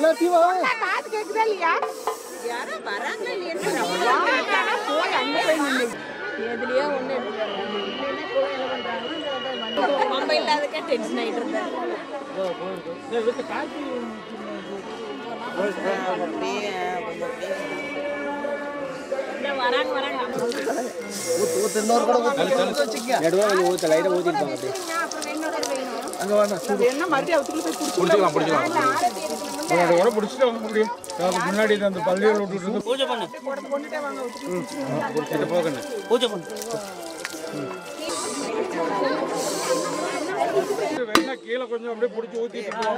காது கேக்குதா இல்லையா? யாரோ வராங்களா இல்லையா? போய் அங்க போய் நின்னு எதுலயே ஒண்ணு நம்ம இல்லாதக்கே டென்ஷன் ஆயிட்டு இருந்தேன். வராங்க வராங்க இன்னொரு கூட நடுவா ஊத்த லைட்டா ஊத்திட்டாங்க அப்படியே. அப்புறம் இன்னொரு வேணும் அங்க வாங்க. என்ன மறுபடியும் அவத்துக்குள்ள போய் புடிச்சிக்கலாம் முன்னாடி ஓட புடிச்சிட்டு வாங்க முடியும். முன்னாடி அந்த பள்ளியில விட்டுட்டு பூஜை பண்ணு. கொண்டுட்டே வாங்க ஊத்திட்டு போகணும். பூஜை பண்ணு. வேணா கீழ கொஞ்சம் அப்படியே புடிச்சு ஊத்திட்டு போ.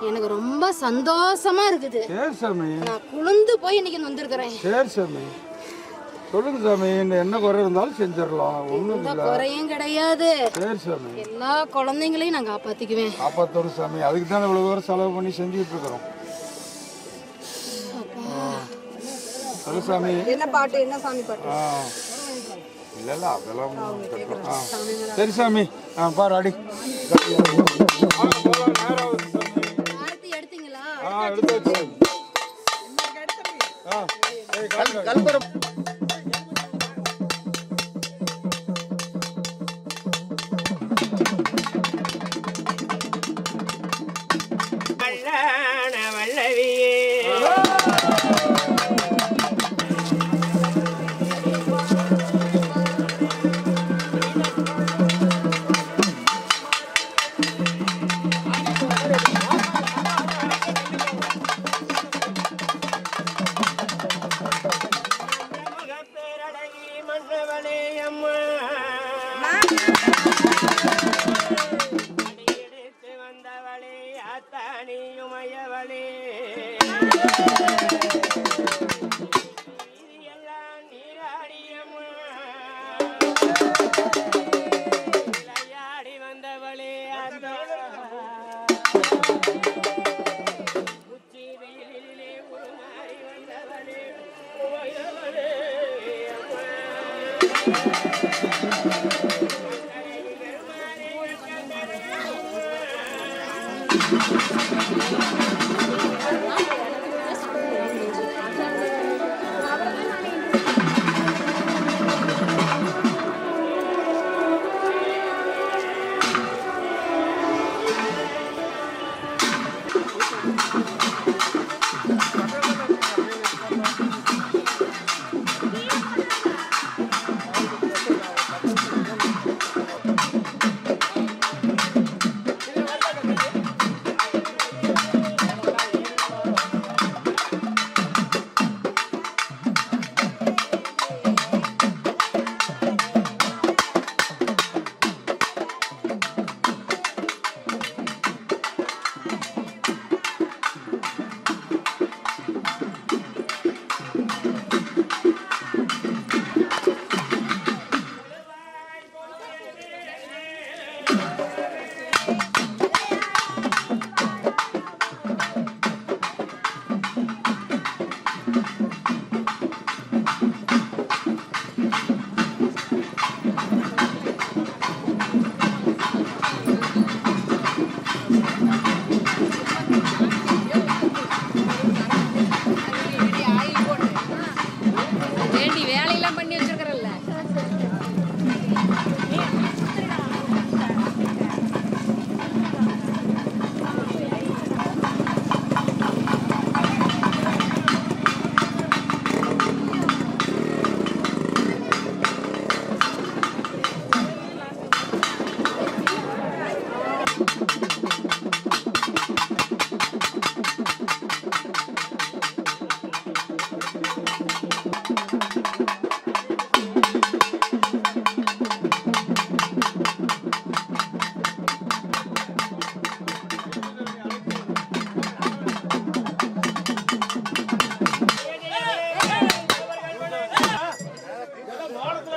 எனக்கு ரொம்ப சந்தோஷமா இருக்குது. நான் குளிர்ந்து போய் இன்னைக்கு வந்திருக்கிறேன். சரி சாமி சொல்லுங்க சாமி, என்ன குறை இருந்தாலும் செஞ்சிடலாம், ஒண்ணும் குறையும் கிடையாது. சரி சாமி எல்லா குழந்தைங்களையும் நான் காப்பாத்திக்குவேன். காப்பாத்தோம் சாமி, அதுக்கு தான் இவ்வளவு தூரம் செலவு பண்ணி செஞ்சுட்டு இருக்கிறோம். சாமி என்ன பாட்டு, என்ன சாமி பாட்டு? இல்ல அதெல்லாம் சரி சாமி பாரு அடி எடுத்தீங்களா? எடுத்து கல்புரம்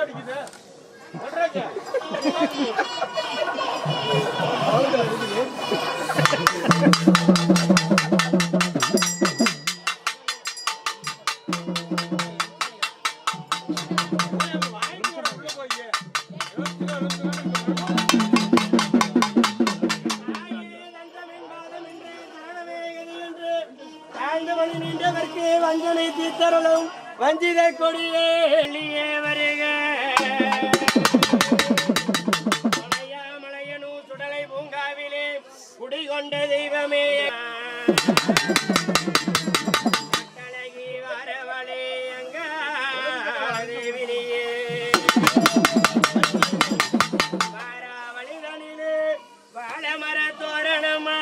அடிக்குது வஞ்சனை தீத்தருளும் வஞ்சித கொடியே வெளியே வருக. மலையனு சுடலை பூங்காவிலே குடிகொண்ட தெய்வமே கலகி வரவளே அங்க தேவினியே வாராவளிதனிலே வாழமர தோரணமா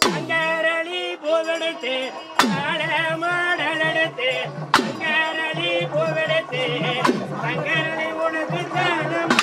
அங்கரளி பூவெடுத்து தாழ மாடலெடுத்து அங்கரளி பூவெடுத்து அங்கரளி உனக்கு தானம்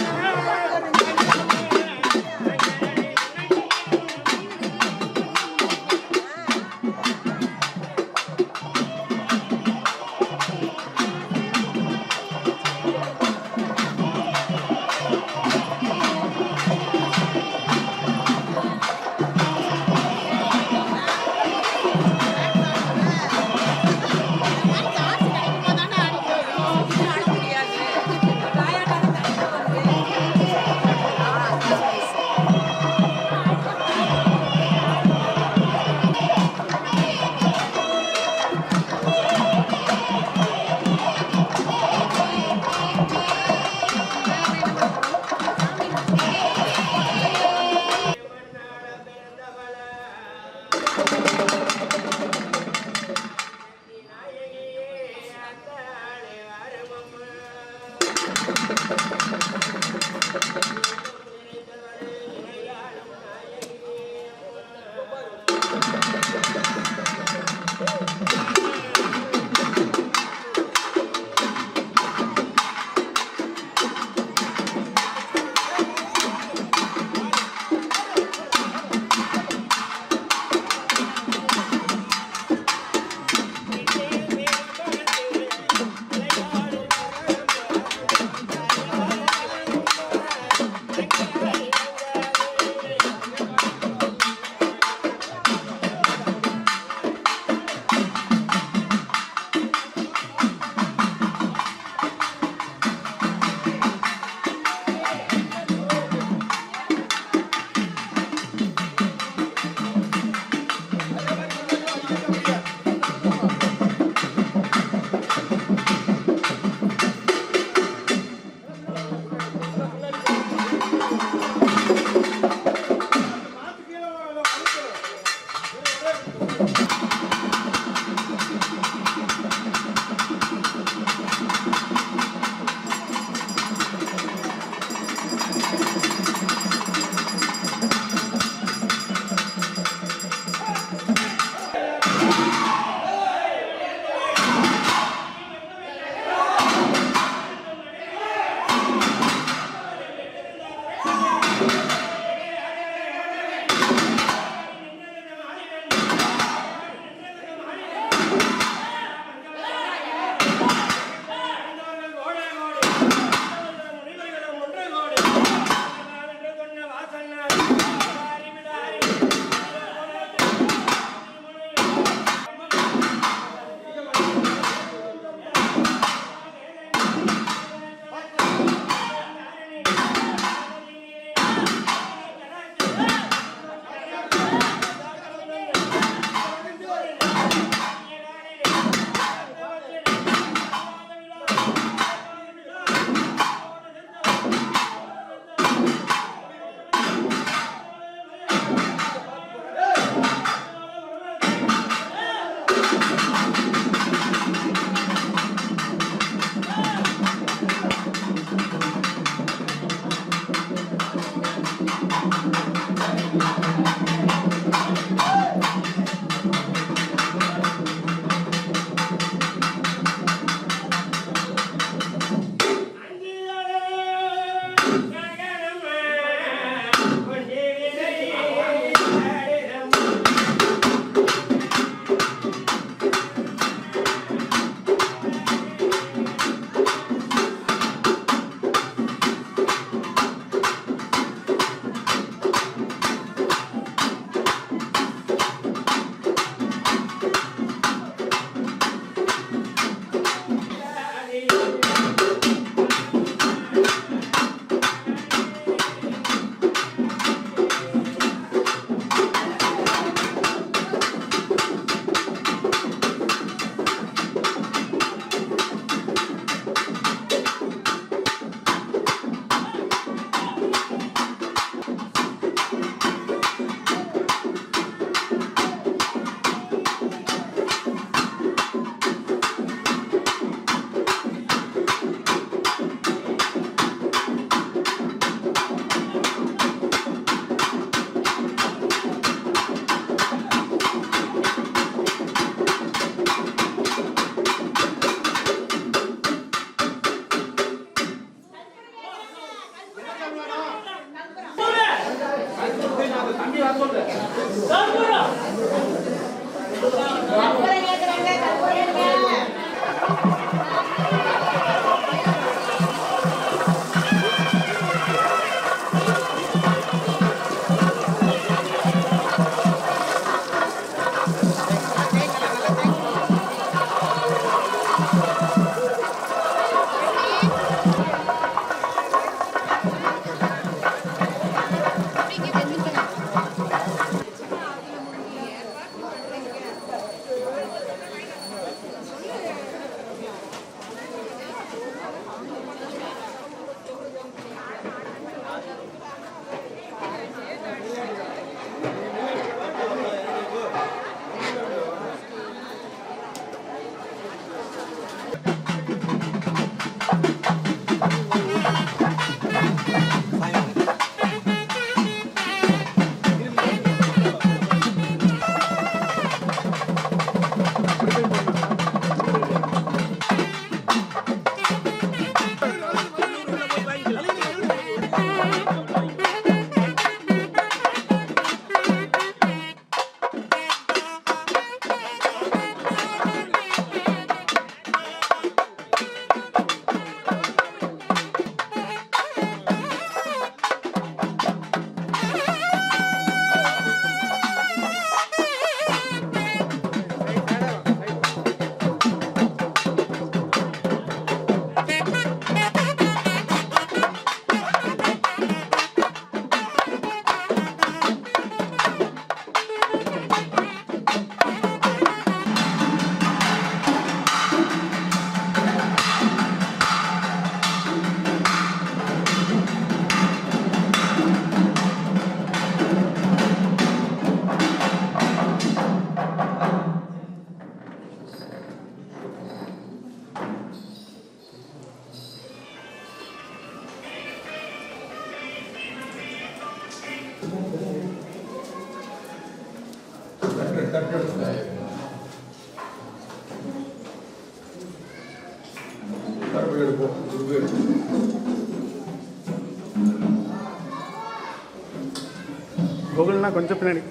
கோகுல்னா கொஞ்சம் பின்னாடி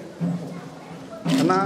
அண்ணா.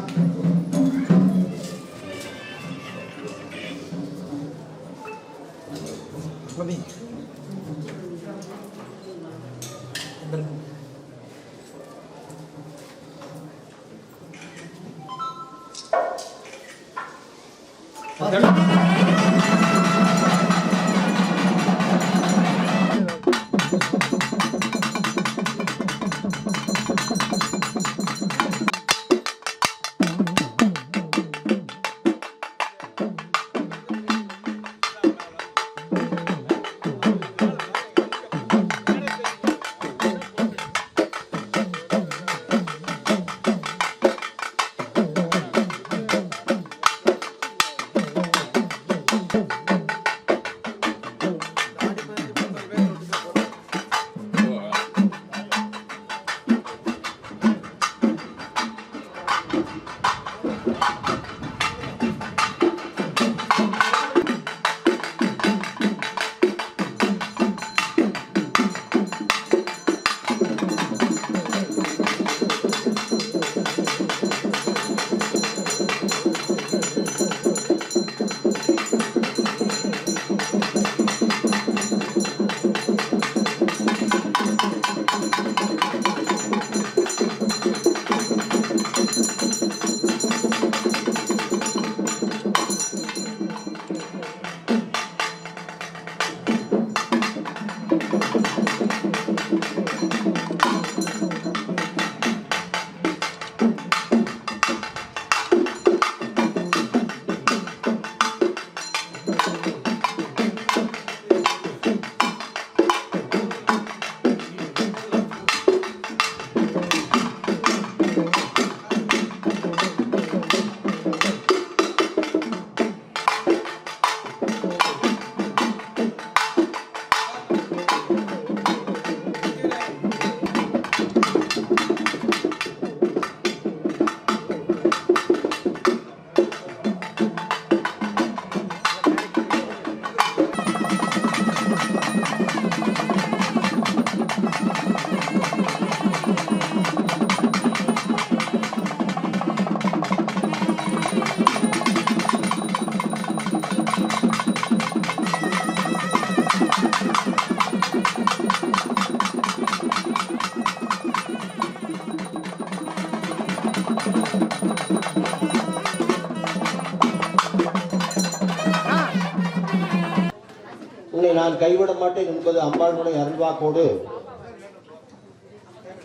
நான் கைவிட மாட்டேன் என்பது அம்பாளுடைய அருள்வாக்கோடு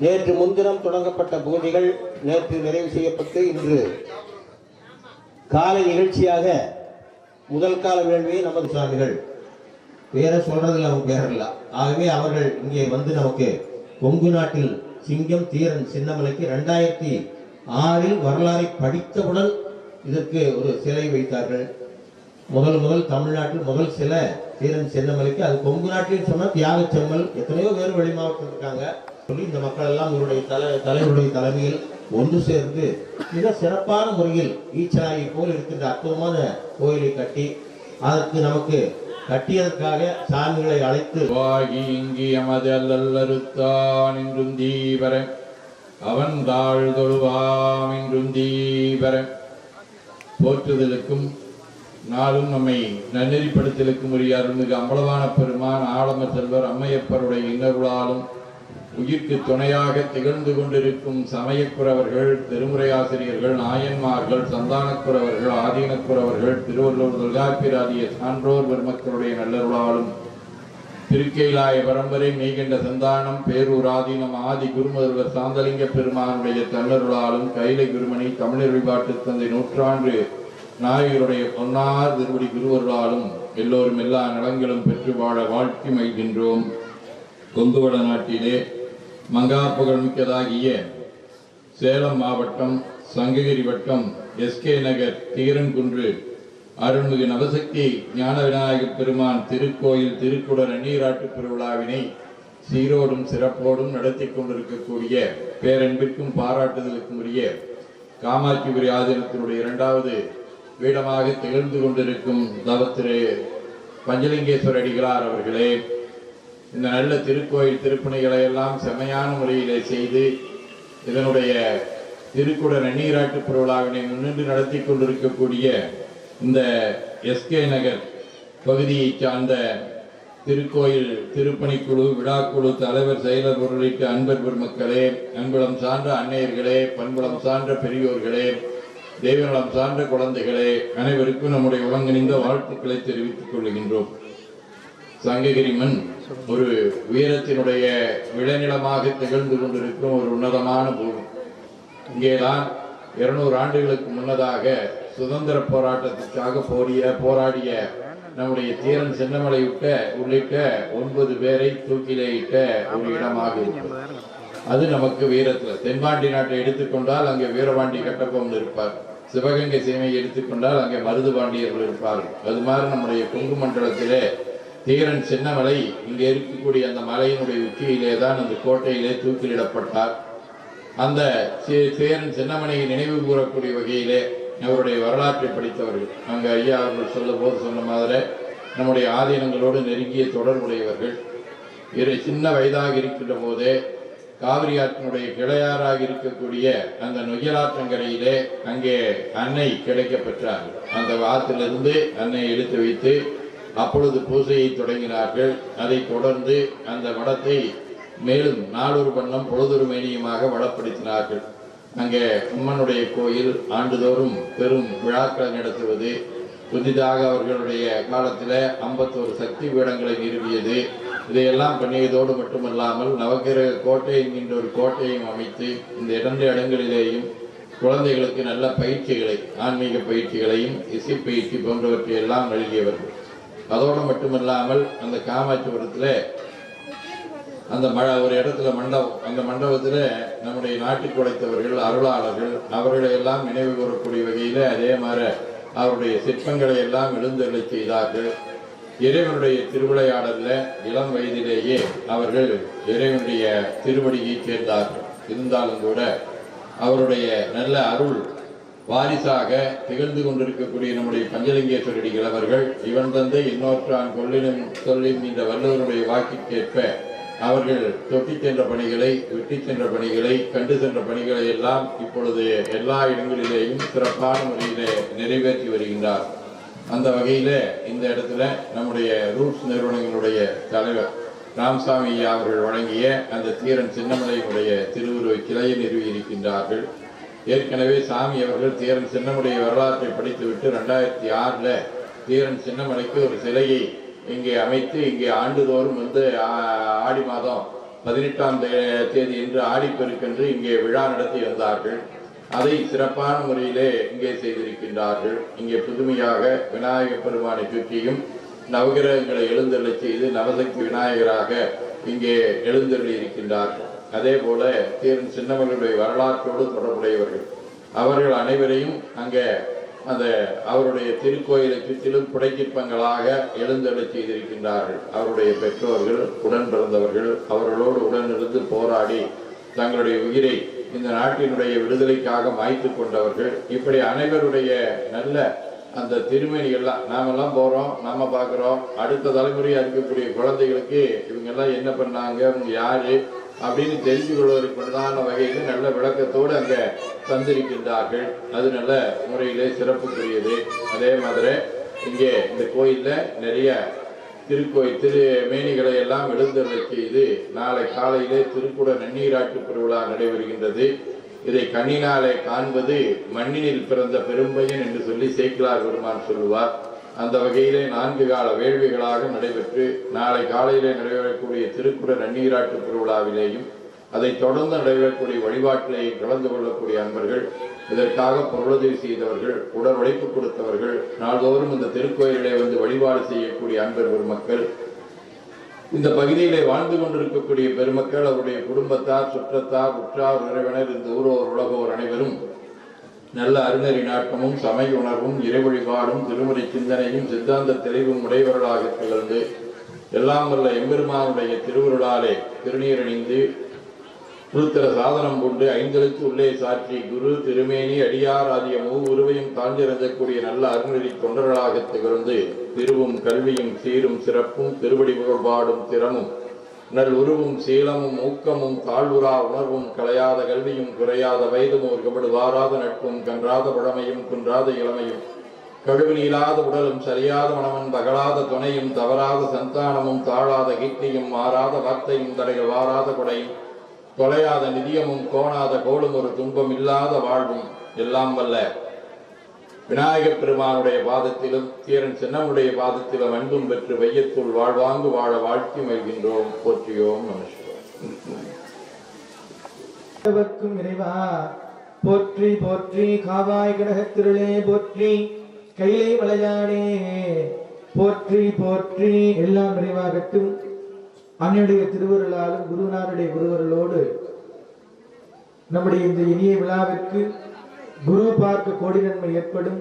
நேற்று முன்தினம் தொடங்கப்பட்ட பூஜைகள் நேற்று நிறைவு செய்யப்பட்டு இன்று காலை நிகழ்ச்சியாக முதல் கால வேள்வியை நமது சுவாமிகள் பேர சொல்றதுல அவங்க பேர் இல்ல. ஆகவே அவர்கள் இங்கே வந்து நமக்கு கொங்கு நாட்டில் சிங்கம் தீரன் சின்னமலைக்கு 2006 வரலாறை படித்தவுடன் இதற்கு ஒரு சிலை வைத்தார்கள். முதல் தமிழ்நாட்டில் முதல் சிலை தீரன் சின்னமலைக்கு. அது கொங்கு நாட்டில் சொன்னால் தியாக செம்மல், எத்தனையோ பேர் வெளி மாவட்டம் இருக்காங்க சொல்லி இந்த மக்கள் எல்லாம் இவருடைய தலைவருடைய தலைமையில் ஒன்று சேர்ந்து மிக சிறப்பான முறையில் ஈச்சனாயை போல் இருக்கின்ற அற்புதமான கோயிலை கட்டி அதற்கு நமக்கு கட்டியதற்காக சாமிகளை அழைத்து என்றும் தீபர அவன் தாழ் தொழுவாம் என்றும் தீபர போற்றுதலுக்கும் நாளும் நம்மை நன்னெறிப்படுத்தலுக்கும் உரிய அருள்மிகு அம்பலவான பெருமான் ஆலம செல்வர் அம்மையப்பருடைய இன்னருளாலும் உயிர்க்கு துணையாக திகழ்ந்து கொண்டிருக்கும் சமயக்குறவர்கள், திருமுறையாசிரியர்கள், நாயன்மார்கள், சந்தானக்குறவர்கள், ஆதீனக்குறவர்கள், திருவள்ளூர் தொல்காப்பிராதிய சான்றோர் பெருமக்களுடைய நல்லருளாலும் திருக்கைலாய பரம்பரை மெய்கண்ட சந்தானம் பேரூர் ஆதீனம் ஆதி குருமுதல்வர் சாந்தலிங்க பெருமானுடைய தன்னருளாலும் கைலை குருமணி தமிழர் வழிபாட்டு தந்தை நூற்றாண்டு நாயகருடைய பொன்னார் திருவடி குருவர்களாலும் எல்லோரும் எல்லா நலங்களும் பெற்று வாழ வாழ்த்தி மகிழ்கின்றோம். கொங்குவட நாட்டிலே மங்கா புகழ்மிக்கதாகிய சேலம் மாவட்டம் சங்ககிரி வட்டம் எஸ்கே நகர் தீரன்குன்று அருள்மிகு நவசக்தி ஞான விநாயகர் பெருமான் திருக்கோயில் திருக்குடர் நீராட்டு பெருவிழாவினை சீரோடும் சிறப்போடும் நடத்தி கொண்டிருக்கக்கூடிய பேரன்பிற்கும் பாராட்டுதலுக்கும் உரிய காமாட்சிபுரி ஆதீனத்தினுடைய 2வது பீடமாக திகழ்ந்து கொண்டிருக்கும் திரு பஞ்சலிங்கேஸ்வர அடிகளார் அவர்களே, இந்த நல்ல திருக்கோயில் திருப்பணிகளை எல்லாம் செம்மையான முறையிலே செய்து இதனுடைய திருக்குட நீராட்டு பெருவிழாவினை முன்னின்று நடத்தி கொண்டிருக்கக்கூடிய இந்த எஸ்கே நகர் பகுதியை சார்ந்த திருக்கோயில் திருப்பணிக்குழு விழாக்குழு தலைவர் செயலர் உள்ளிட்ட அன்பர் பெருமக்களே, அன்புலம் சார்ந்த அன்னையர்களே, பண்புலம் சார்ந்த பெரியோர்களே, தெய்வநலம் சார்ந்த குழந்தைகளே, அனைவருக்கும் நம்முடைய உலங்கணிந்த வாழ்த்துக்களை தெரிவித்துக் கொள்கின்றோம். சங்ககிரி மண் ஒரு வீரத்தினுடைய விளைநிலமாக திகழ்ந்து கொண்டிருக்கும் ஒரு உன்னதமான பூமி. இங்கேதான் 200 ஆண்டுகளுக்கு முன்னதாக சுதந்திர போராட்டத்திற்காக போராடிய நம்முடைய தீரன் சின்னமலை உள்ளிட்ட 9 பேரை தூக்கிலே இட்ட ஒரு இடமாக இருக்கிறது. அது நமக்கு வீரத்தில். தென்பாண்டி நாட்டை எடுத்துக்கொண்டால் அங்கே வீரபாண்டி கட்டபொம்மன் இருப்பார். சிவகங்கை சீமையை எடுத்துக்கொண்டால் அங்கே மருது பாண்டியர்கள் இருப்பார்கள். அது மாதிரி நம்முடைய கொங்கு மண்டலத்திலே தீரன் சின்னமலை இங்கே இருக்கக்கூடிய அந்த மலையினுடைய உச்சியிலே தான் அந்த கோட்டையிலே தூக்கிலிடப்பட்டார். அந்த தீரன் சின்னமலையை நினைவு கூறக்கூடிய வகையிலே அவருடைய வரலாற்றை படித்தவர்கள் அங்கே ஐயா அவர்கள் சொன்ன மாதிரி நம்முடைய ஆதீனங்களோடு நெருங்கிய தொடர்புடையவர்கள். சின்ன வயதாக இருக்கின்ற போதே காவிரி ஆற்றினுடைய கிளையாறாக இருக்கக்கூடிய அந்த நொய்யலாற்றங்கரையிலே அங்கே அன்னை கிடைக்கப்பெற்றார். அந்த ஆற்றிலிருந்து அன்னை எடுத்து வைத்து அப்பொழுது பூஜையை தொடங்கினார்கள். அதை தொடர்ந்து அந்த வடத்தை மேலும் நாளொரு வண்ணம் பொழுதொரு மேனியமாக வளப்படுத்தினார்கள். அங்கே அம்மனுடைய கோயில் ஆண்டுதோறும் பெரும் விழாக்களை நடத்துவது, புதிதாக அவர்களுடைய காலத்தில் 51 சக்தி பீடங்களை நிறுவியது, இதையெல்லாம் பண்ணியதோடு மட்டுமல்லாமல் நவகிரக கோட்டை என்கின்ற ஒரு கோட்டையும் அமைத்து இந்த 2 இடங்களிலேயும் குழந்தைகளுக்கு நல்ல பயிற்சிகளை, ஆன்மீக பயிற்சிகளையும் இசை பயிற்சி போன்றவற்றை எல்லாம் நல்கியவர்கள். அதோடு மட்டுமல்லாமல் அந்த காமாட்சிபுரத்தில் அந்த ஒரு இடத்துல மண்டபம், அந்த மண்டபத்தில் நம்முடைய நாட்டுக்கு உழைத்தவர்கள் அருளாளர்கள் அவர்களை எல்லாம் நினைவு கூறக்கூடிய வகையில் அதே மாதிரி அவருடைய சிற்பங்களை எல்லாம் எழுந்தருளை செய்தார்கள். இறைவனுடைய திருவிளையாடலில் இளம் வயதிலேயே அவர்கள் இறைவனுடைய திருவடியை சேர்ந்தார்கள். இருந்தாலும் கூட அவருடைய நல்ல அருள் வாரிசாக திகழ்ந்து கொண்டிருக்கக்கூடிய நம்முடைய பஞ்சலிங்கேஸ்வரடிகள் அவர்கள் இவன் தந்தை இன்னொற்றான் கொள்ளினும் சொல்லின் இந்த வல்லவருடைய வாக்கிற்கேற்ப அவர்கள் தொட்டி சென்ற பணிகளை, வெட்டி சென்ற பணிகளை, கண்டு சென்ற பணிகளை எல்லாம் இப்பொழுது எல்லா இடங்களிலேயும் சிறப்பான முறையிலே நிறைவேற்றி வருகின்றார். அந்த வகையில் இந்த இடத்துல நம்முடைய ரூட்ஸ் நிறுவனங்களுடைய தலைவர் ராமசாமி அவர்கள் வழங்கிய அந்த தீரன் சின்னமலையினுடைய திருவுருவ சிலையை நிறுவி இருக்கின்றார்கள். ஏற்கனவே சாமி அவர்கள் தீரன் சின்னமுடைய வரலாற்றை படித்துவிட்டு 2006 தீரன் சின்னமலைக்கு ஒரு சிலையை இங்கே அமைத்து இங்கே ஆண்டுதோறும் வந்து ஆடி மாதம் 18ஆம் தேதி என்று ஆடிப்பெருக்கென்று இங்கே விழா நடத்தி வந்தார்கள். அதை சிறப்பான முறையிலே இங்கே செய்திருக்கின்றார்கள். இங்கே புதுமையாக விநாயகப் பெருமானை சுற்றியும் நவகிரகங்களை எழுந்தருளச் செய்து நவசக்தி விநாயகராக இங்கே எழுந்தருளி இருக்கின்றார்கள். அதே போல தீரன் சின்னமகளுடைய வரலாற்றோடு தொடர்புடையவர்கள் அவர்கள் அனைவரையும் அங்கே அந்த அவருடைய திருக்கோயிலை சுற்றிலும் புடைச்சிற்பங்களாக எழுந்தருளச் செய்திருக்கின்றார்கள். அவருடைய பெற்றோர்கள், உடன் பிறந்தவர்கள், அவர்களோடு உடனிருந்து போராடி தங்களுடைய உயிரை இந்த நாட்டினுடைய விடுதலைக்காக மாய்த்து கொண்டவர்கள். இப்படி அனைவருடைய நல்ல அந்த திருமணிகள்லாம் நாமெல்லாம் போகிறோம், நம்ம பார்க்குறோம். அடுத்த தலைமுறையாக இருக்கக்கூடிய குழந்தைகளுக்கு இவங்கெல்லாம் என்ன பண்ணாங்க, அவங்க யார் அப்படின்னு தெரிந்து கொள்வதற்கு உண்டான வகையில் நல்ல விளக்கத்தோடு அங்கே தந்திருக்கின்றார்கள். அது நல்ல முறையிலே சிறப்புக்குரியது. அதே மாதிரி இங்கே இந்த கோயிலில் நிறைய திருமேனிகளை எல்லாம் எழுந்தருளை செய்து நாளை காலையிலே திருக்குட நன்னீராட்டு பெருவிழா நடைபெறுகின்றது. இதை கண்ணினாலே காண்பது மண்ணினில் பிறந்த பெரும்பையன் என்று சொல்லி சேக்கிலார் பெருமான் சொல்லுவார். அந்த வகையிலே 4 கால வேள்விகளாக நடைபெற்று நாளை காலையிலே நடைபெறக்கூடிய திருக்குட நன்னீராட்டு பெருவிழாவிலேயும் அதை தொடர்ந்து நடைபெறக்கூடிய வழிபாட்டிலேயும் கலந்து கொள்ளக்கூடிய அன்பர்கள், இதற்காக பொருளுதவி செய்தவர்கள், உடல் உழைப்பு கொடுத்தவர்கள், நாள்தோறும் இந்த திருக்கோயிலே வந்து வழிபாடு செய்யக்கூடிய அன்பர் பெருமக்கள், இந்த பகுதியிலே வாழ்ந்து கொண்டிருக்கக்கூடிய பெருமக்கள், அவருடைய குடும்பத்தார், சுற்றத்தார், உற்றார், உறவினர், இந்த ஊரோர் உலகோர் அனைவரும் நல்ல அருணறி நாட்டமும் சமய உணர்வும் இறை வழிபாடும் திருமுறை சிந்தனையும் சித்தாந்த தெளிவும் உடையவர்களாக திகழ்ந்து எல்லாம் வல்ல எம்பெருமானுடைய திருவுருளாலே திருநீரணிந்து புழுத்தர சாதனம் கொண்டு 5 எழுத்து உள்ளே சாற்றி குரு திருமேனி அடியார் ஆகிய உருவையும் தாழ்ந்திறந்தக்கூடிய நல்ல அருணறி தொண்டர்களாக திகழ்ந்து திருவும் கல்வியும் சீரும் சிறப்பும் திருவடி புகழ்பாடும் திறமும் நல் உருவும் சீலமும் ஊக்கமும் தாழ்வுறா உணர்வும் கலையாத கல்வியும் குறையாத வயதும் ஒரு கபடு வாராத நட்பும் கன்றாத பழமையும் குன்றாத இளமையும் கழுவு நீளாத உடலும் சரியாத மனமும் தகழாத துணையும் தவறாத சந்தானமும் தாழாத கீர்த்தியும் மாறாத வார்த்தையும் தடைகள் வாராத கொடையும் தொலையாத நிதியமும் கோணாத கோளும் ஒரு துன்பம் இல்லாத வாழ்வும் எல்லாம் வல்ல விநாயகப் பெருமானுடைய பாதத்திலும் தீரன் சின்னமுடைய பாதத்திலும் அன்பும் பெற்று வையத்துள் வாழ்வாங்கு வாழ வாழ்த்தி மகிழ்கின்றோம். போற்றியோம் நமஸ்காரம். இறைவா போற்றி போற்றி, காவாய் கனகத்திருளே போற்றி, கைலை மலையானே போற்றி போற்றி. எல்லாம் நிறைவாகட்டும். அன்னையுடைய திருவருளாலும் குருநாருடைய குருவருளோடு நம்முடைய இந்த இனிய விழாவிற்கு குரு பார்க்க கோடி நன்மை ஏற்படும்.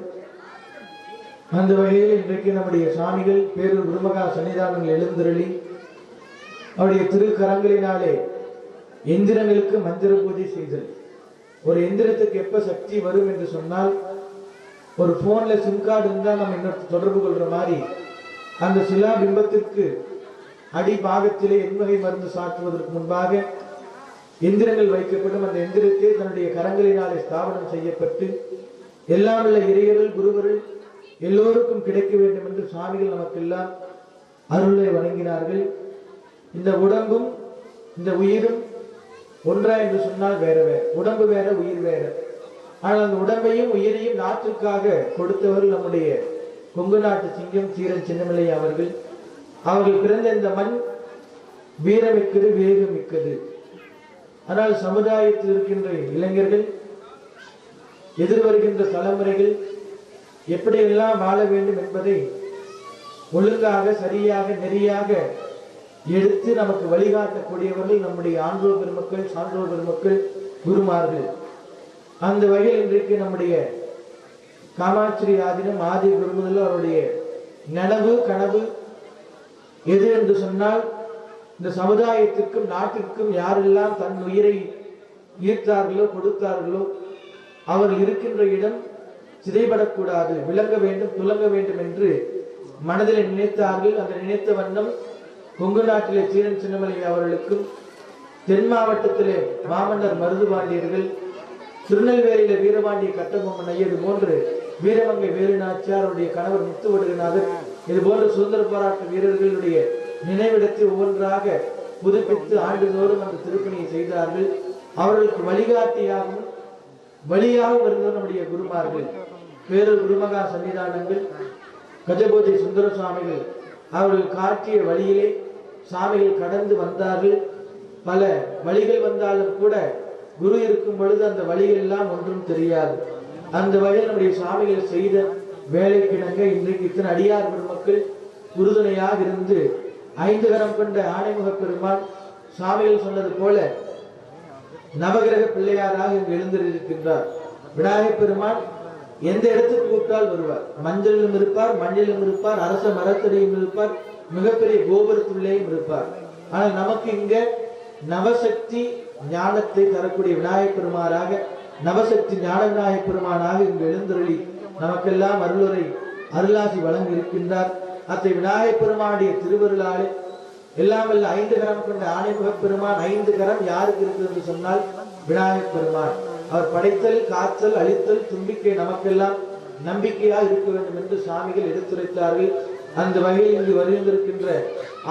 அந்த வகையில் இன்றைக்கு நம்முடைய சுவாமிகள் பேரூர் குருமகா சன்னிதானங்கள் எழுந்தருளி அவருடைய திருக்கரங்களினாலே எந்திரங்களுக்கு மந்திர பூஜை செய்தல். ஒரு எந்திரத்துக்கு எப்ப சக்தி வரும் என்று சொன்னால், ஒரு போன்ல சிம் கார்டு இருந்தால் நம்ம இன்னொரு தொடர்பு கொள்ற மாதிரி அந்த சிலா பிம்பத்திற்கு அடி பாகத்திலே எண்வகை மருந்து சாற்றுவதற்கு முன்பாக எந்திரங்கள் வைக்கப்படும். அந்த எந்திரத்தை தன்னுடைய கரங்களினாலே ஸ்தாபனம் செய்யப்பட்டு எல்லாம் உள்ள இறையர்கள் குருவர்கள் எல்லோருக்கும் கிடைக்க வேண்டும் என்று சுவாமிகள் நமக்கெல்லாம் அருளை வழங்கினார்கள். இந்த உடம்பும் இந்த உயிரும் ஒன்றா என்று சொன்னால் வேற வேற, உடம்பு வேற உயிர் வேற. ஆனால் அந்த உடம்பையும் உயிரையும் நாட்டுக்காக கொடுத்தவர்கள் நம்முடைய கொங்கு நாட்டு சிங்கம் தீரன் சின்னமலை அவர்கள். அவர்கள் பிறந்த இந்த மண் வீரமிக்கது, வேகமிக்கது. ஆனால் சமுதாயத்தில் இருக்கின்ற இளைஞர்கள், எதிர்வருகின்ற தலைமுறைகள் எப்படியெல்லாம் வாழ வேண்டும் என்பதை ஒழுங்காக சரியாக நெறியாக எடுத்து நமக்கு வழிகாட்டக்கூடியவர்கள் நம்முடைய ஆன்றோர் பெருமக்கள், சான்றோர் பெருமக்கள், குருமார்கள். அந்த வகையில் இன்றைக்கு நம்முடைய காமாட்சி ஆதீனம் ஆதி குருமுதல் அவருடைய நனவு கனவு எது என்று சொன்னால், இந்த சமுதாயத்திற்கும் நாட்டிற்கும் யாரெல்லாம் தன் உயிரை ஈர்த்தார்களோ கொடுத்தார்களோ அவர்கள் இருக்கின்ற இடம் சிதைபடக்கூடாது, விளங்க வேண்டும், துலங்க வேண்டும் என்று மனதில் நினைத்தார்கள். அந்த நினைத்த வண்ணம் கொங்கு நாட்டிலே தீரன் சின்னமலை அவர்களுக்கும், தென் மாவட்டத்திலே மாமன்னர் மருதுபாண்டியர்கள், திருநெல்வேலியில வீரபாண்டிய கட்டபொம்மன் ஐயர் போன்று வீரமங்கை வேலுநாச்சியாருடைய கணவர் முத்துவடுகநாதர், இது போன்ற சுதந்திர போராட்ட வீரர்களுடைய நினைவிடத்தை ஒவ்வொன்றாக புதுப்பித்து ஆண்டுதோறும் அந்த திருப்பணியை செய்தார்கள். அவர்களுக்கு வழிகாட்டியாகவும் வழியாகவும் இருந்தவர் நம்முடைய குருமார்கள். பேரூர் குருமகா சன்னிதானங்கள், கஜபோதி சுந்தர சுவாமிகள் அவர்கள் காட்டிய வழியிலே சாமிகள் கடந்து வந்தார்கள். பல வழிகள் வந்தாலும் கூட குரு இருக்கும் பொழுது அந்த வழிகள் எல்லாம் ஒன்றும் தெரியாது. அந்த வழியில் நம்முடைய சாமிகள் செய்த வேலைக்கிணங்க இன்றைக்கு இத்தனை அடியார் பெருமக்கள் உறுதுணையாக இருந்து 5 கரம் கொண்ட ஆணைமுக பெருமான் சாமிகள் சொன்னது போல நவகிரக பிள்ளையாராக இங்கு எழுந்திருக்கின்றார். விநாயகப் பெருமான் எந்த இடத்துக்கு கூப்பிட்டால் வருவார். மஞ்சளிலும் இருப்பார், மண்ணிலும் இருப்பார், அரச மரத்தடியும் இருப்பார், மிகப்பெரிய கோபுரத்துள்ளேயும் இருப்பார். ஆனால் நமக்கு இங்க நவசக்தி ஞானத்தை தரக்கூடிய விநாயகப் பெருமானாக, நவசக்தி ஞான விநாயகப் பெருமானாக இங்கு எழுந்தருளி நமக்கெல்லாம் அருளுரை அருளாசி வழங்கி இருக்கின்றார். அத்தை விநாயகப் பெருமானுடைய திருவருளாலே எல்லாம் வல்ல 5 கரம் கொண்ட ஆணைமுக பெருமான். 5 கரம் யாருக்கு இருக்குது என்று சொன்னால் விநாயகப் பெருமான். அவர் படைத்தல், காத்தல், அழித்தல், தும்பிக்கை நமக்கெல்லாம் நம்பிக்கையாக இருக்க வேண்டும் என்று சாமிகள் எடுத்துரைத்தார்கள். அந்த வகையில் இங்கு வருகின்றிருக்கின்ற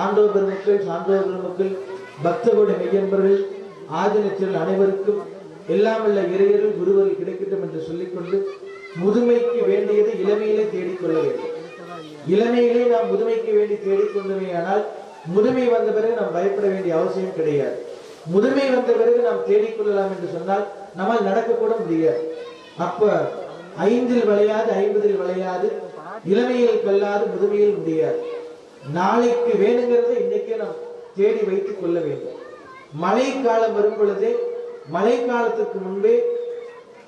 ஆண்டோர் பெருமக்கள், சான்றோர் பெருமக்கள், பக்தர்களுடைய மெய்யன்பர்கள், ஆதினத்தில் அனைவருக்கும் எல்லாம் வல்ல இறையர்கள் குருவர்கள் கிடைக்கட்டும் என்று சொல்லிக்கொண்டு, முதுமைக்கு வேண்டியது இளமையிலே தேடிக்கொள்ள வேண்டும். இளமையிலே நாம் முதுமைக்கு வேண்டி தேடிக்கொண்டோமே ஆனால் முதுமை வந்த பிறகு நாம் பயப்பட வேண்டிய அவசியம் கிடையாது. முதுமை வந்த பிறகு நாம் தேடிக்கொள்ளலாம் என்று சொன்னால் நம்மால் நடக்கக்கூட முடியாது. அப்ப 5இல் வளையாது 50இல் வளையாது, இளமையில் கல்லாது முதுமையில் முடியாது. நாளைக்கு வேணுங்கிறத இன்னைக்கே நாம் தேடி வைத்துக் கொள்ள வேண்டும். மழை காலம் வரும் பொழுதே, மழை காலத்துக்கு முன்பே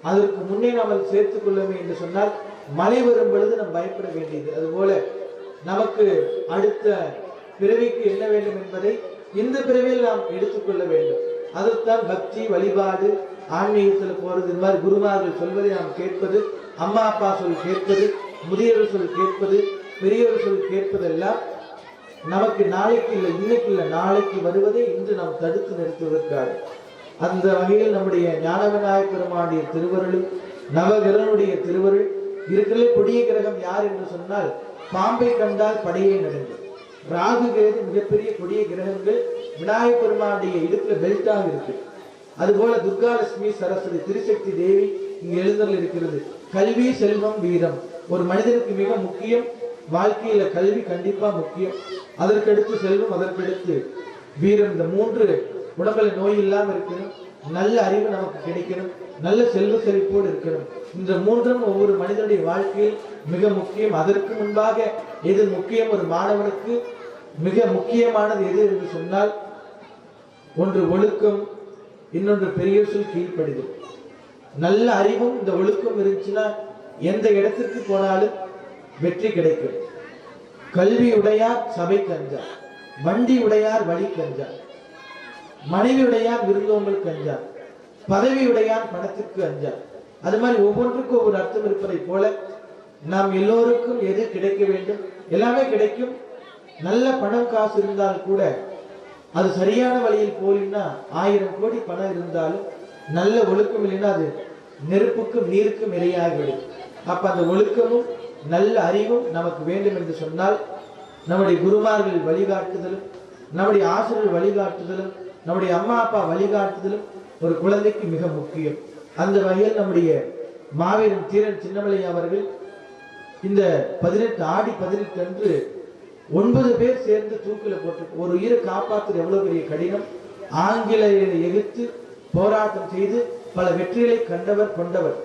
அதற்கு முன்னே நாம் சேர்த்துக் கொள்ளவே என்று சொன்னால் மழை வரும் பொழுது நாம் பயப்பட வேண்டியது. அதுபோல நமக்கு அடுத்த பிறவிக்கு என்ன வேண்டும் என்பதை இந்த பிறவியில் நாம் எடுத்துக்கொள்ள வேண்டும். அதுதான் பக்தி, வழிபாடு, ஆன்மீகத்தில் போறது. இந்த மாதிரி குருமார்கள் சொல்வதை நாம் கேட்பது, அம்மா அப்பா சொல் கேட்பது, முதியோர் சொல் கேட்பது, பெரியோர் சொல் கேட்பதெல்லாம் நமக்கு நாளைக்கு இல்லை, இன்னைக்கு இல்லை, நாளைக்கு வருவதை இன்று நாம் தடுத்து நிறுத்துவதற்காக. அந்த வகையில் நம்முடைய ஞான விநாயகப் பெருமானுடைய திருவருளும் நவகிரகனுடைய திருவருள் இருக்கிற கொடிய கிரகம் யார் என்று சொன்னால் பாம்பை கண்டால் படையே நடந்து. ராகு கேது மிகப்பெரிய கொடிய கிரகங்கள். விநாயகப் பெருமானுடைய இடுப்புல பெல்ட்டாக இருக்கு. அதுபோல துர்காலட்சுமி, சரஸ்வதி, திருசக்தி தேவி இங்கு எழுந்தருள் இருக்கிறது. கல்வி, செல்வம், வீரம் ஒரு மனிதனுக்கு மிக முக்கியம். வாழ்க்கையில கல்வி கண்டிப்பா முக்கியம். அதற்கடுத்து செல்வம், அதற்கடுத்து வீரம். இந்த 3 உடம்புல நோய் இல்லாம இருக்கணும், நல்ல அறிவு நமக்கு கிடைக்கணும், நல்ல செல்வ செழிப்போடு இருக்கணும். இந்த 3ம் ஒவ்வொரு மனிதனுடைய வாழ்க்கையில் மிக முக்கியம். அதற்கு முன்பாக எது முக்கியம்? ஒரு மாணவனுக்கு மிக முக்கியமானது எது என்று சொன்னால் ஒன்று ஒழுக்கம், இன்னொன்று பெரிய சொல் கீழ்ப்படிதல். நல்ல அறிவும் இந்த ஒழுக்கம் இருந்துச்சுன்னா எந்த இடத்திற்கு போனாலும் வெற்றி கிடைக்கும். கல்வி உடையார் சபை கஞ்சார், வண்டி உடையார் வழி கஞ்சார், மனைவி உடையார் விருந்தோம்பல் கஞ்சார், பதவி உடையார் பணத்திற்கு அஞ்சார். அது மாதிரி ஒவ்வொன்றுக்கும் ஒவ்வொரு அர்த்தம் இருப்பதை போல நாம் எல்லோருக்கும் எது கிடைக்க வேண்டும்? எல்லாமே கிடைக்கும். நல்ல பணம் காசு இருந்தால் கூட அது சரியான வழியில் போலின்னா 1000 கோடி பணம் இருந்தாலும் நல்ல ஒழுக்கம் இல்லைன்னா அது நெருப்புக்கும் நீருக்கும் இரையாகிவிடும். அப்ப அந்த ஒழுக்கமும் நல்ல அறிவும் நமக்கு வேண்டும் என்று சொன்னால் நம்முடைய குருமார்கள் வழிகாட்டுதலும், நம்முடைய ஆசிரியர் வழிகாட்டுதலும், நம்முடைய அம்மா அப்பா வழிகாட்டுதலும் ஒரு குழந்தைக்கு மிக முக்கியம். அந்த வகையில் நம்முடைய மாவீரன் தீரன் சின்னமலை அவர்கள் இந்த 18 ஆடி 18 அன்று 9 பேர் சேர்ந்து தூக்கில போட்டு ஒரு உயிரை காப்பாற்றுவது எவ்வளவு பெரிய கடினம். ஆங்கிலேயரை எதிர்த்து போராட்டம் செய்து பல வெற்றிகளை கண்டவர் கொண்டவர்.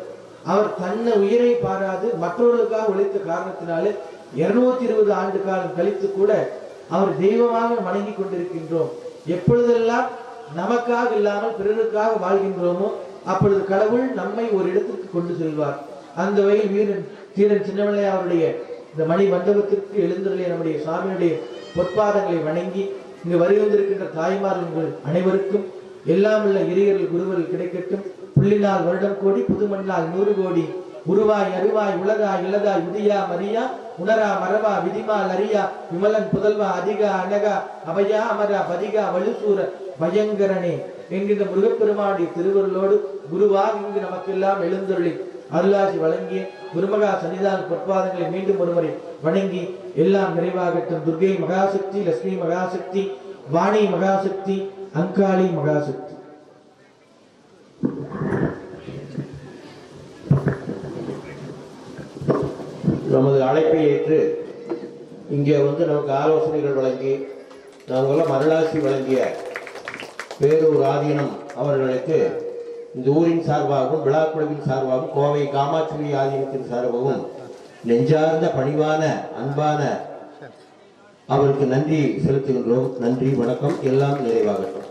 அவர் தன்னை உயிரை பாராது மற்றவர்களுக்காக உழைத்த காரணத்தினாலே 220 ஆண்டு காலம் கழித்து கூட அவர் தெய்வமாக வணங்கி கொண்டிருக்கின்றோம். எப்பொழுதெல்லாம் நமக்காக இல்லாமல் பிறருக்காக வாழ்கின்றோமோ அப்பொழுது கடவுள் நம்மை ஒரு இடத்திற்கு கொண்டு செல்வார். அந்த வகையில் வீரன் தீரன் சின்னமலை அவருடைய இந்த மணி மண்டபத்திற்கு எழுந்தருளிய நம்முடைய சாமியுடைய பொற்பாதங்களை வணங்கி இங்கு வருகின்றிருக்கின்ற தாய்மார்கள் அனைவருக்கும் எல்லாம் உள்ள இறையர்கள் குருவர்கள் கிடைக்கட்டும். புள்ளினால் வருடம் கோடி, புதுமண்ணால் 100 கோடி, உருவாய் அருவாய் உலகாய் இளதாய் உதியா மரியா உணரா மரவா விதிமால் அரியா விமலன் புதல்வா அதிகா அனகா அபயா அமரா பதிகா வலுசூர பயங்கரனே என்கின்ற முருகப்பெருமானுடைய திருவருளோடு குருவாக இங்கு நமக்கெல்லாம் எழுந்தருளி அருளாசி வழங்கிய குருமகா சன்னிதான பொற்பாதங்களை மீண்டும் ஒருமுறை வணங்கி எல்லாம் நிறைவாகட்டும். துர்கை மகாசக்தி, லட்சுமி மகாசக்தி, வாணி மகாசக்தி, அங்காளி மகாசக்தி. நமது அழைப்பை ஏற்று இங்கே வந்து நமக்கு ஆலோசனைகள் வழங்கி நாங்கள்லாம் அருளாசி வழங்கிய பேரூர் ஆதீனம் அவர்களுக்கு இந்த ஊரின் சார்பாகவும் விழாக்குழுவின் சார்பாகவும் கோவை காமாட்சி ஆதீனத்தின் சார்பாகவும் நெஞ்சார்ந்த பணிவான அன்பான அவருக்கு நன்றி செலுத்துகின்றோம். நன்றி, வணக்கம். எல்லாம் நிறைவாகட்டும்.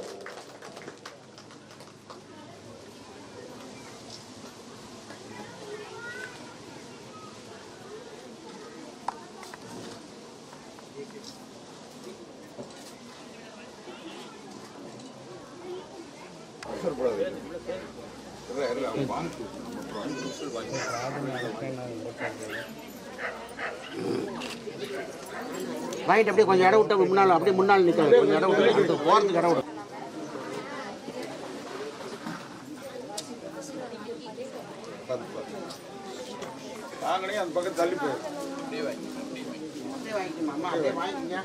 வாங்கிட்டு அப்படியே கொஞ்சம் இடம் விட்டு முன்னால் அப்படியே முன்னால் நிற்காது, கொஞ்சம் இடம் விட்டு போகிறதுக்கு இடம் விடும். அந்த பக்கம் தள்ளி போய் அப்படியே வாங்கிக்கோமா அம்மா, அப்படியே வாங்கிக்கோங்க.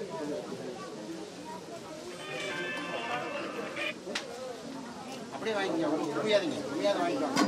அப்படியே வாங்கிக்கோங்க, முடியாதுங்க, முடியாத வாங்கிக்கோங்க.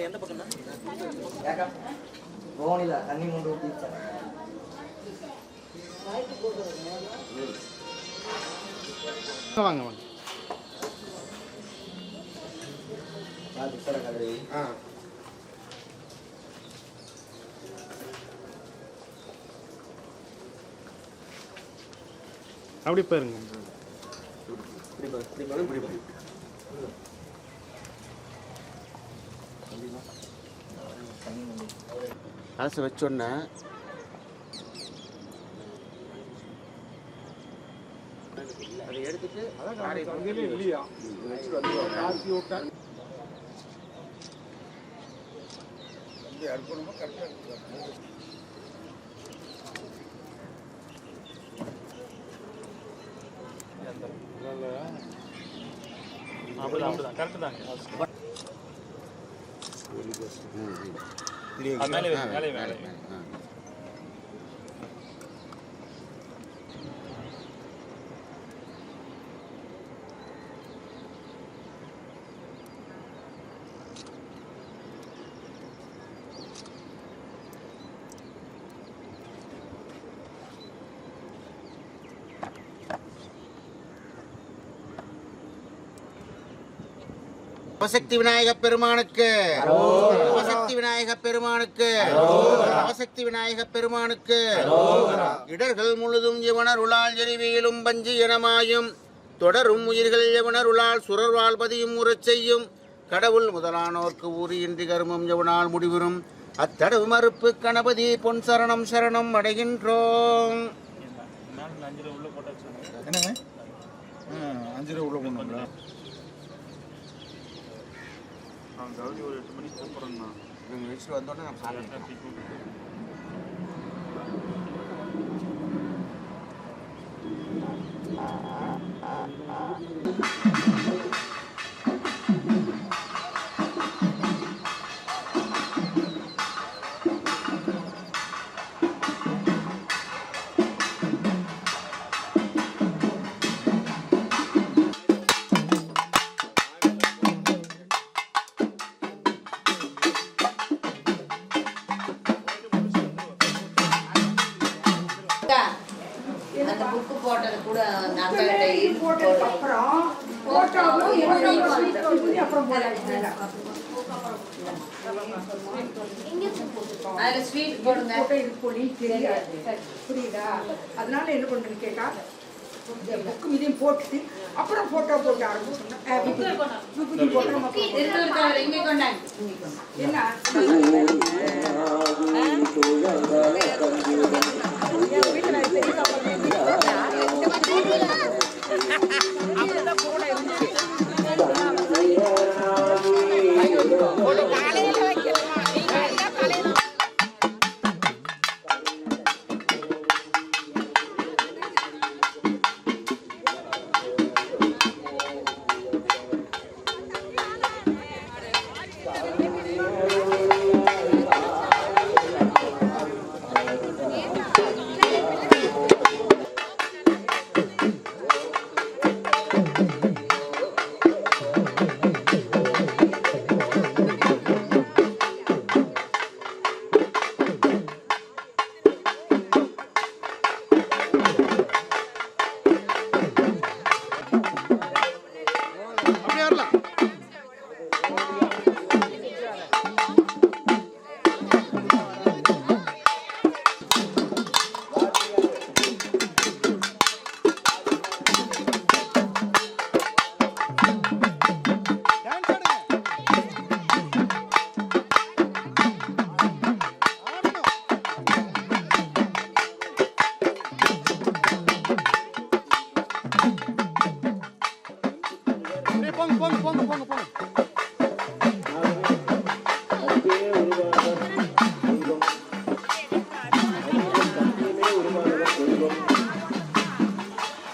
எந்த பக்கம் போனில தண்ணி மூண்டு ஊத்தி வாங்க வாங்க. அப்படி பாருங்க. அரசு வச்சோன்னே அதை எடுத்துட்டு இல்லையா அற்புதமா கரெக்டாக அப்படிதான் கரெக்ட் தாங்க. மேலே நவசக்தி விநாயகப் பெருமானுக்கு, நவசக்தி விநாயகப் பெருமானுக்கு, நவசக்தி விநாயகப் பெருமானுக்கு. இடர்கள் முழுதும் எவனருளால் எரிவியலும் பஞ்சு எனமாயும் தொடரும் உயிர்கள் எவனருளால் சுரர் வாழ்வதையும் உறச் செய்யும் கடவுள் முதலானோர்க்கு ஊரியின்றி கருமம் எவனால் முடிவுறும் அத்தடவு மறுப்பு கணபதி பொன் சரணம் சரணம் அடைகின்றோம். என்னங்க 5 ரூபா உள்ள கொண்டு கௌரி ஒரு 8 மணிக்கு கூப்பிட்றேங்கண்ணா. இவங்க வச்சுட்டு வந்தோடனே நம்ம சாப்பிட்டு அந்த புக்கு போட்டது கூட அதுல ஸ்வீட் போடுங்க. புரியுதா? அதனால என்ன பண்றேன்னு கேட்டா புக்கு இதையும் போட்டுட்டு அப்புறம் போட்டோ போட்டு ஆரம்பிச்சோம்னா இங்க கொண்டாங்க. என்ன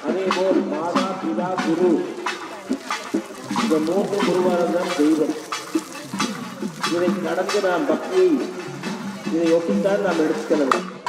அதேபோல் மாதா பிதா குரு இந்த 3 குருவானதான் தெய்வம். இதை கடந்து நாம் பக்தியை இதை ஒப்பித்தான் நாம் எடுத்துக்கொள்ள வேண்டும்.